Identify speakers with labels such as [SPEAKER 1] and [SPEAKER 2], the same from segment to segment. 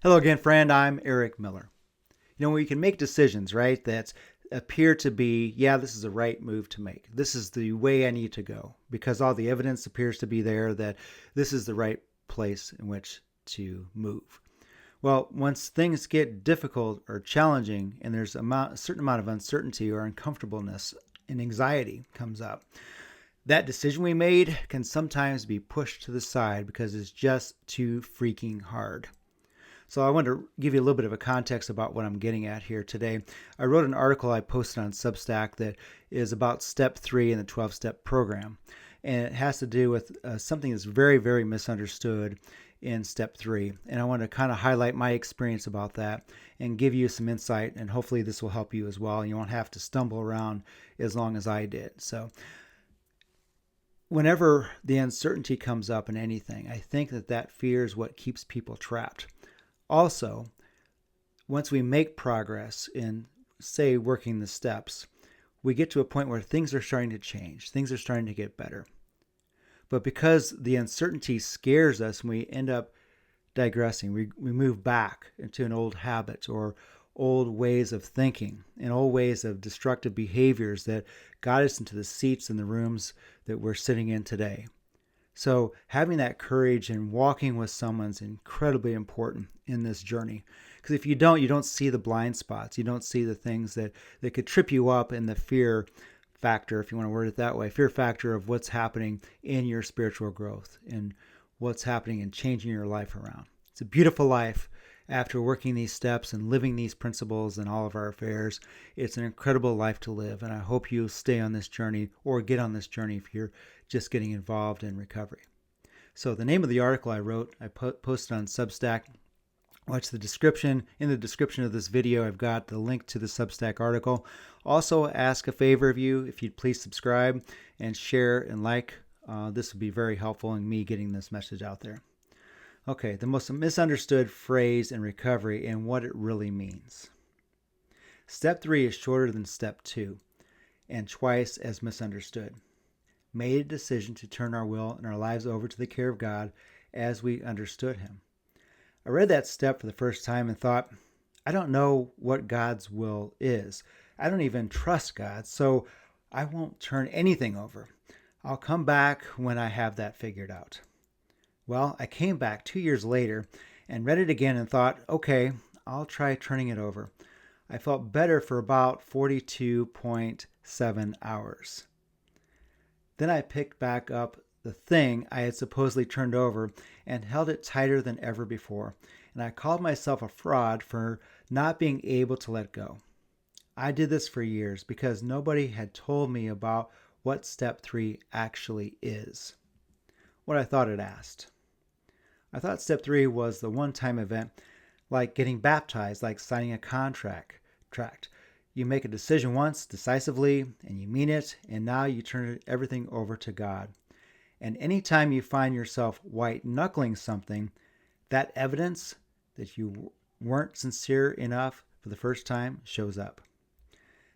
[SPEAKER 1] Hello again, friend. I'm Eric Miller. We can make decisions, right, that appear to be, yeah, this is the right move to make. This is the way I need to go because all the evidence appears to be there that this is the right place in which to move. Well, once things get difficult or challenging and there's a certain amount of uncertainty or uncomfortableness and anxiety comes up, that decision we made can sometimes be pushed to the side because it's just too freaking hard. So I want to give you a little bit of a context about what I'm getting at here today. I wrote an article I posted on Substack that is about step 3 in the 12-step program. And it has to do with something that's very, very misunderstood in step 3. And I want to kind of highlight my experience about that and give you some insight. And hopefully this will help you as well. You won't have to stumble around as long as I did. So whenever the uncertainty comes up in anything, I think that fear is what keeps people trapped. Also, once we make progress in, say, working the steps, we get to a point where things are starting to change. Things are starting to get better. But because the uncertainty scares us and we end up digressing, we move back into an old habit or old ways of thinking and old ways of destructive behaviors that got us into the seats in the rooms that we're sitting in today. So having that courage and walking with someone is incredibly important in this journey. Because if you don't see the blind spots. You don't see the things that could trip you up in the fear factor, if you want to word it that way, fear factor of what's happening in your spiritual growth and what's happening and changing your life around. It's a beautiful life after working these steps and living these principles in all of our affairs. It's an incredible life to live, and I hope you stay on this journey or get on this journey if you're just getting involved in recovery. So the name of the article I wrote, I posted on Substack. Watch the description. In the description of this video, I've got the link to the Substack article. Also, ask a favor of you, if you'd please subscribe and share and like. This would be very helpful in me getting this message out there. Okay, the most misunderstood phrase in recovery and what it really means. Step 3 is shorter than step 2 and twice as misunderstood. Made a decision to turn our will and our lives over to the care of God as we understood Him. I read that step for the first time and thought, I don't know what God's will is. I don't even trust God, so I won't turn anything over. I'll come back when I have that figured out. Well, I came back 2 years later and read it again and thought, okay, I'll try turning it over. I felt better for about 42.7 hours. Then I picked back up the thing I had supposedly turned over and held it tighter than ever before, and I called myself a fraud for not being able to let go. I did this for years because nobody had told me about what step 3 actually is, what I thought it asked. I thought step 3 was the one-time event, like getting baptized, like signing a contract. You make a decision once, decisively, and you mean it, and now you turn everything over to God. And anytime you find yourself white-knuckling something, that evidence that you weren't sincere enough for the first time shows up.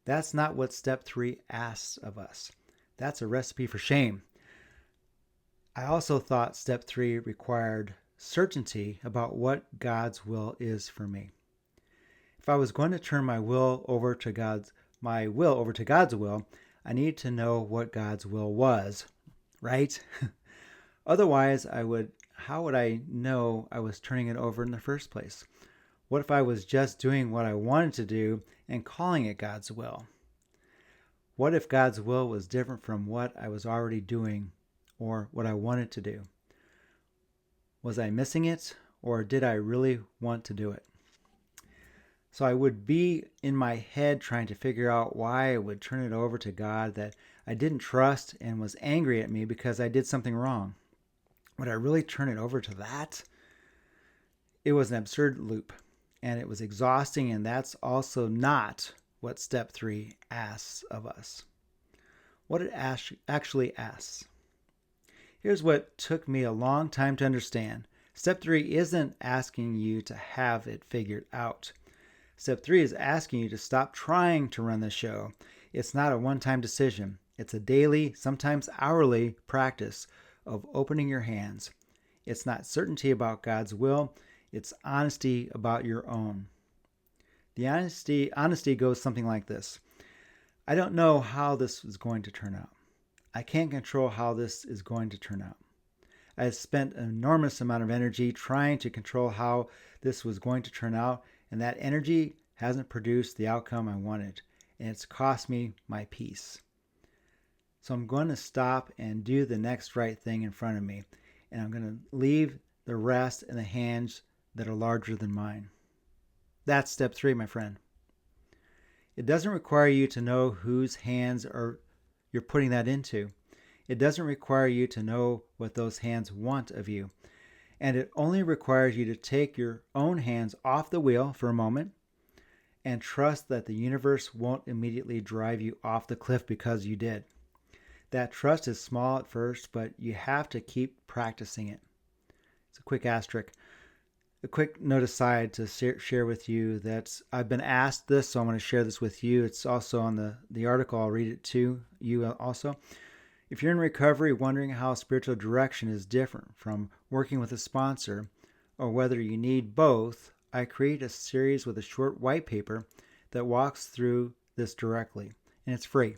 [SPEAKER 1] That's not what step 3 asks of us. That's a recipe for shame. I also thought step 3 required certainty about what God's will is for me. If I was going to turn my will over to God's will, I needed to know what God's will was, right? Otherwise, how would I know I was turning it over in the first place? What if I was just doing what I wanted to do and calling it God's will? What if God's will was different from what I was already doing or what I wanted to do? Was I missing it, or did I really want to do it? So I would be in my head trying to figure out why I would turn it over to God that I didn't trust and was angry at me because I did something wrong. Would I really turn it over to that? It was an absurd loop, and it was exhausting, and that's also not what step 3 asks of us. What it actually asks. Here's what took me a long time to understand. Step 3 isn't asking you to have it figured out. Step 3 is asking you to stop trying to run the show. It's not a one-time decision. It's a daily, sometimes hourly practice of opening your hands. It's not certainty about God's will. It's honesty about your own. The honesty goes something like this. I don't know how this is going to turn out. I can't control how this is going to turn out. I have spent an enormous amount of energy trying to control how this was going to turn out, and that energy hasn't produced the outcome I wanted, and it's cost me my peace. So I'm going to stop and do the next right thing in front of me, and I'm going to leave the rest in the hands that are larger than mine. That's step 3, my friend. It doesn't require you to know whose hands you're putting that into. It doesn't require you to know what those hands want of you. And it only requires you to take your own hands off the wheel for a moment and trust that the universe won't immediately drive you off the cliff because you did. That trust is small at first, but you have to keep practicing it. It's a quick asterisk. A quick note aside to share with you that I've been asked this, so I'm going to share this with you. It's also on the article. I'll read it to you also. If you're in recovery wondering how spiritual direction is different from working with a sponsor, or whether you need both, I create a series with a short white paper that walks through this directly, and it's free.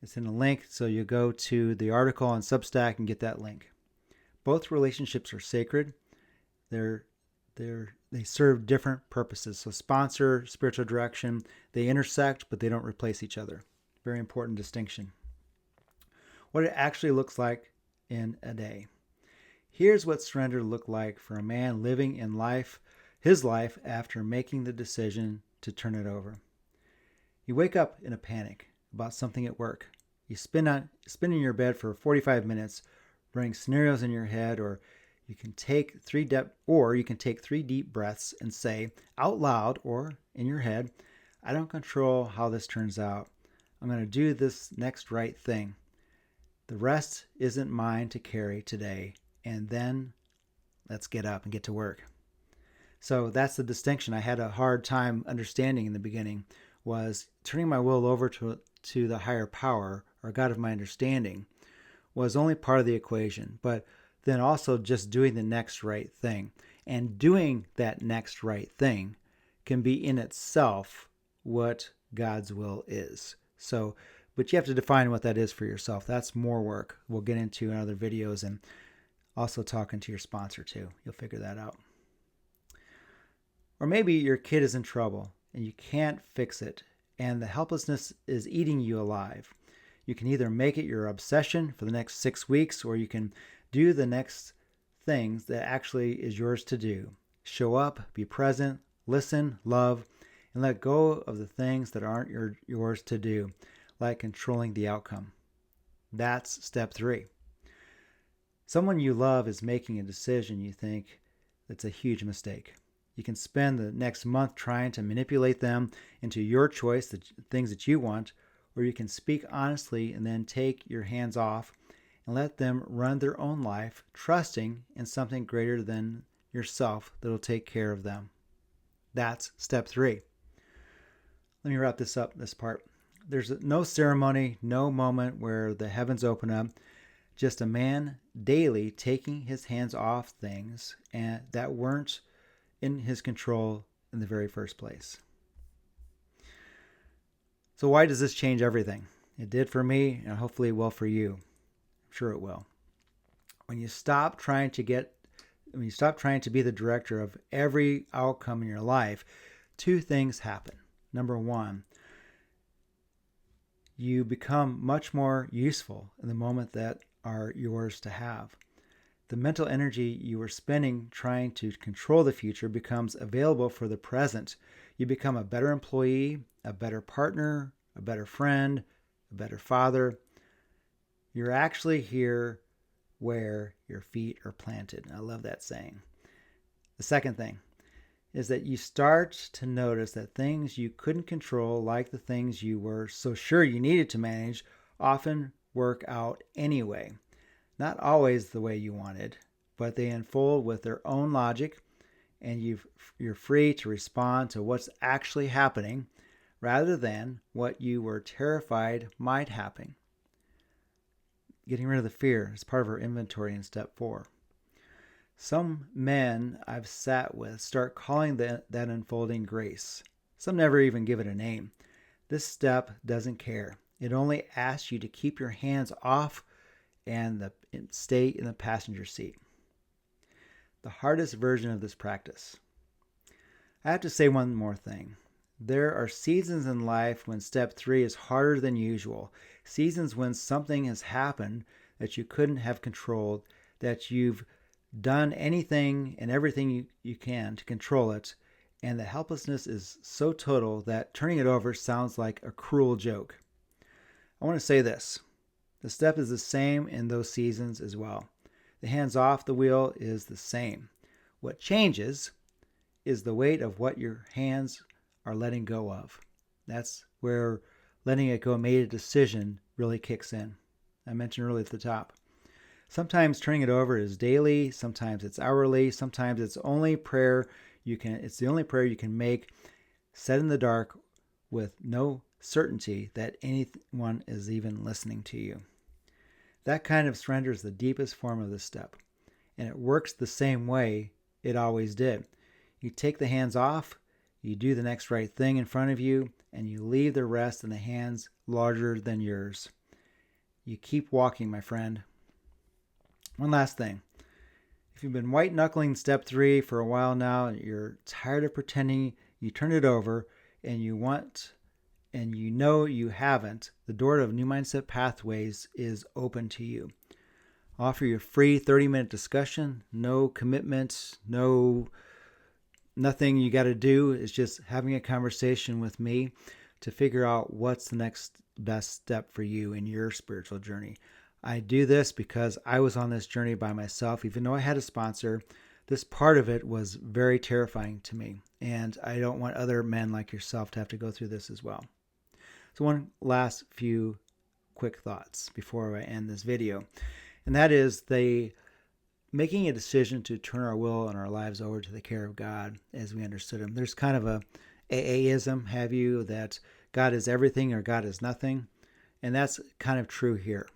[SPEAKER 1] It's in a link, so you go to the article on Substack and get that link. Both relationships are sacred. They serve different purposes. So sponsor, spiritual direction, they intersect, but they don't replace each other. Very important distinction. What it actually looks like in a day. Here's what surrender looked like for a man living in his life after making the decision to turn it over. You wake up in a panic about something at work. You spin in your bed for 45 minutes, running scenarios in your head, or you can take 3 deep breaths and say out loud or in your head, I don't control how this turns out. I'm going to do this next right thing. The rest isn't mine to carry today. And then let's get up and get to work. So that's the distinction I had a hard time understanding in the beginning, was turning my will over to the higher power or God of my understanding was only part of the equation. But then also just doing the next right thing. And doing that next right thing can be in itself what God's will is. But you have to define what that is for yourself. That's more work we'll get into in other videos, and also talking to your sponsor too. You'll figure that out. Or maybe your kid is in trouble and you can't fix it, and the helplessness is eating you alive. You can either make it your obsession for the next 6 weeks, or you can do the next things that actually is yours to do. Show up, be present, listen, love, and let go of the things that aren't yours to do, like controlling the outcome. That's step 3. Someone you love is making a decision you think that's a huge mistake. You can spend the next month trying to manipulate them into your choice, the things that you want, or you can speak honestly and then take your hands off and let them run their own life, trusting in something greater than yourself that will take care of them. That's step 3. Let me wrap this part. There's no ceremony, no moment where the heavens open up, just a man daily taking his hands off things and that weren't in his control in the very first place. So why does this change everything? It did for me, and hopefully it will for you. I'm sure it will. When you stop trying to be the director of every outcome in your life, 2 things happen. Number 1, you become much more useful in the moment that are yours to have. The mental energy you were spending trying to control the future becomes available for the present. You become a better employee, a better partner, a better friend, a better father. You're actually here where your feet are planted. I love that saying. The second thing is that you start to notice that things you couldn't control, like the things you were so sure you needed to manage, often work out anyway. Not always the way you wanted, but they unfold with their own logic, and you're free to respond to what's actually happening rather than what you were terrified might happen. Getting rid of the fear is part of our inventory in step 4. Some men I've sat with start calling that unfolding grace. Some never even give it a name. This step doesn't care. It only asks you to keep your hands off and stay in the passenger seat. The hardest version of this practice. I have to say one more thing. There are seasons in life when step 3 is harder than usual. Seasons when something has happened that you couldn't have controlled, that you've done anything and everything you can to control it, and the helplessness is so total that turning it over sounds like a cruel joke. I want to say this. The step is the same in those seasons as well. The hands off the wheel is the same. What changes is the weight of what your hands are letting go of. That's where letting it go made a decision really kicks in. I mentioned earlier at the top. Sometimes turning it over is daily, sometimes it's hourly, sometimes it's the only prayer you can make, set in the dark with no certainty that anyone is even listening to you. That kind of surrender is the deepest form of this step, and it works the same way it always did. You take the hands off, you do the next right thing in front of you, and you leave the rest in the hands larger than yours. You keep walking, my friend. One last thing. If you've been white-knuckling step 3 for a while now, you're tired of pretending you turned it over, and you know you haven't, the door of New Mindset Pathways is open to you. I'll offer you a free 30-minute discussion, no commitment, nothing you got to do. It's just having a conversation with me to figure out what's the next best step for you in your spiritual journey. I do this because I was on this journey by myself. Even though I had a sponsor, this part of it was very terrifying to me. And I don't want other men like yourself to have to go through this as well. So one last few quick thoughts before I end this video. And that is making a decision to turn our will and our lives over to the care of God as we understood Him. There's kind of a AAism, have you, that God is everything or God is nothing. And that's kind of true here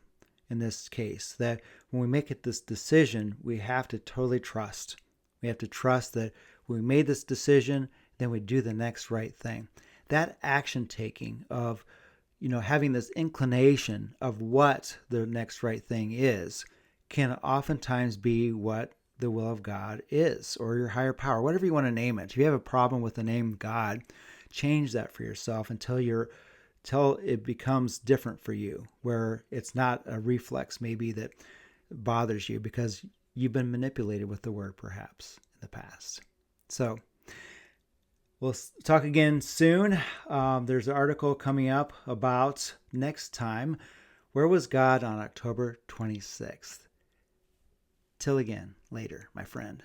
[SPEAKER 1] in this case, that when we make this decision, we have to totally trust. We have to trust that when we made this decision, then we do the next right thing. That action taking of, having this inclination of what the next right thing is can oftentimes be what the will of God is, or your higher power, whatever you want to name it. If you have a problem with the name God, change that for yourself until it becomes different for you, where it's not a reflex maybe that bothers you because you've been manipulated with the word perhaps in the past. So we'll talk again soon. There's an article coming up about next time. Where was God on October 26th? Till again, later, my friend.